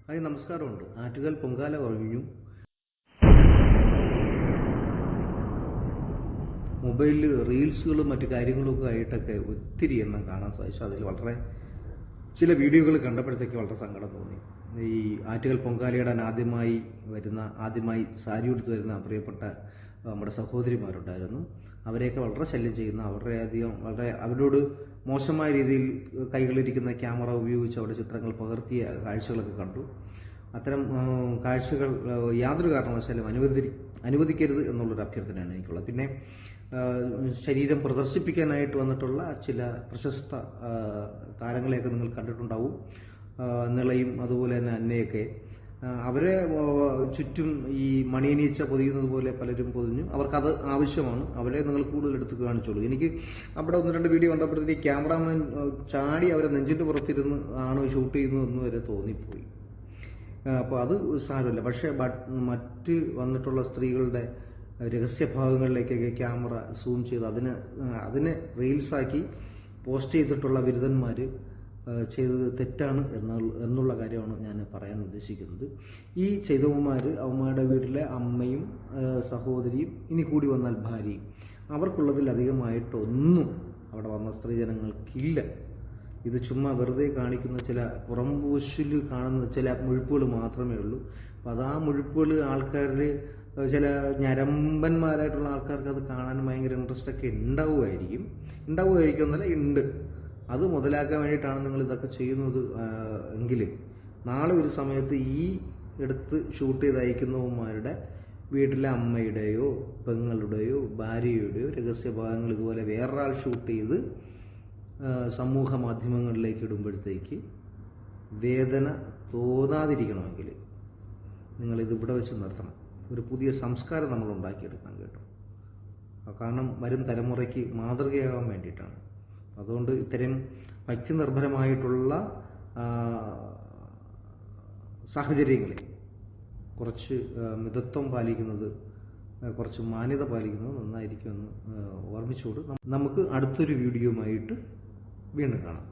Hi, നമസ്കാരമുണ്ട്. ആറ്റുകാൽ പൊങ്കാല കഴിഞ്ഞു. മൊബൈലിൽ റീൽസുകളും മറ്റു കാര്യങ്ങളൊക്കെ ആയിട്ടൊക്കെ ഒത്തിരി എണ്ണം കാണാൻ സാധിച്ചു. അതിൽ വളരെ ചില വീഡിയോകൾ കണ്ടപ്പോഴത്തേക്ക് വളരെ സങ്കടം തോന്നി. ഈ ആറ്റുകാൽ പൊങ്കാലയിടാൻ ആദ്യമായി സാരി ഉടുത്ത് വരുന്ന പ്രിയപ്പെട്ട നമ്മുടെ സഹോദരിമാരുണ്ടായിരുന്നു. അവരെയൊക്കെ വളരെ ശല്യം ചെയ്യുന്ന, അവരോട് മോശമായ രീതിയിൽ കൈകളിരിക്കുന്ന ക്യാമറ ഉപയോഗിച്ച് അവിടെ ചിത്രങ്ങൾ പകർത്തിയ കാഴ്ചകളൊക്കെ കണ്ടു. അത്തരം കാഴ്ചകൾ യാതൊരു കാരണവശാലും അനുവദിക്കരുത് എന്നുള്ളൊരു അഭ്യർത്ഥനയാണ് എനിക്കുള്ളത്. പിന്നെ ശരീരം പ്രദർശിപ്പിക്കാനായിട്ട് വന്നിട്ടുള്ള ചില പ്രശസ്ത താരങ്ങളെയൊക്കെ നിങ്ങൾ കണ്ടിട്ടുണ്ടാവും. നിളയും അതുപോലെ തന്നെ അന്നയൊക്കെ. അവരെ ചുറ്റും ഈ മണിയനീച്ച പൊതിയുന്നത് പോലെ പലരും പൊതിഞ്ഞു. അവർക്കത് ആവശ്യമാണ്. അവരെ നിങ്ങൾ കൂടുതൽ എടുത്ത് കാണിച്ചോളൂ. എനിക്ക് അവിടെ 1-2 വീഡിയോ കണ്ടപ്പോഴത്തേക്ക് ക്യാമറാമാൻ ചാടി അവരെ നെഞ്ചിൻ്റെ പുറത്തിരുന്ന് ആണ് ഷൂട്ട് ചെയ്യുന്നതെന്ന് വരെ തോന്നിപ്പോയി. അപ്പോൾ അത് സാരമില്ല. പക്ഷേ മറ്റ് വന്നിട്ടുള്ള സ്ത്രീകളുടെ രഹസ്യഭാഗങ്ങളിലേക്കൊക്കെ ക്യാമറ സൂം ചെയ്ത് അതിനെ റീൽസാക്കി പോസ്റ്റ് ചെയ്തിട്ടുള്ള ബിരുദന്മാർ ചെയ്തത് തെറ്റാണ് എന്നുള്ള കാര്യമാണ് ഞാൻ പറയാൻ ഉദ്ദേശിക്കുന്നത്. ഈ അവന്മാരുടെ വീട്ടിലെ അമ്മയും സഹോദരിയും ഇനി കൂടി വന്നാൽ ഭാര്യയും, അവർക്കുള്ളതിലധികമായിട്ടൊന്നും അവിടെ വന്ന സ്ത്രീജനങ്ങൾക്കില്ല. ഇത് ചുമ്മാ വെറുതെ കാണിക്കുന്ന ചില പുറംപൂശിൽ കാണുന്ന ചില മുഴുപ്പുകൾ മാത്രമേ ഉള്ളൂ. അപ്പോൾ ആ മുഴുപ്പുകൾ ആൾക്കാരിൽ ചില ഞരമ്പന്മാരായിട്ടുള്ള ആൾക്കാർക്ക് അത് കാണാൻ ഭയങ്കര ഇൻട്രസ്റ്റ് ഒക്കെ ഉണ്ടാവുമായിരിക്കും എന്നല്ല, ഉണ്ട്. അത് മുതലാക്കാൻ വേണ്ടിയിട്ടാണ് നിങ്ങൾ ഇതൊക്കെ ചെയ്യുന്നത് എങ്കിൽ നാളെ ഒരു സമയത്ത് ഈ എടുത്ത് ഷൂട്ട് ചെയ്ത് അയക്കുന്നവന്മാരുടെ വീട്ടിലെ അമ്മയുടെയോ പെങ്ങളുടെയോ ഭാര്യയുടെയോ രഹസ്യഭാഗങ്ങൾ ഇതുപോലെ വേറൊരാൾ ഷൂട്ട് ചെയ്ത് സമൂഹ മാധ്യമങ്ങളിലേക്ക് ഇടുമ്പോഴത്തേക്ക് വേദന തോന്നാതിരിക്കണമെങ്കിൽ നിങ്ങളിത് ഇവിടെ വെച്ച് നിർത്തണം. ഒരു പുതിയ സംസ്കാരം നമ്മൾ ഉണ്ടാക്കിയെടുക്കണം കേട്ടോ. കാരണം വരും തലമുറയ്ക്ക് മാതൃകയാകാൻ വേണ്ടിയിട്ടാണ്. അതുകൊണ്ട് ഇത്തരം വ്യക്തിനിർഭരമായിട്ടുള്ള സാഹചര്യങ്ങളിൽ കുറച്ച് മിതത്വം പാലിക്കുന്നത്, കുറച്ച് മാന്യത പാലിക്കുന്നത് നന്നായിരിക്കുമെന്ന് ഓർമ്മിച്ചുകൊണ്ട് നമുക്ക് അടുത്തൊരു വീഡിയോയുമായിട്ട് വീണ്ടും കാണാം.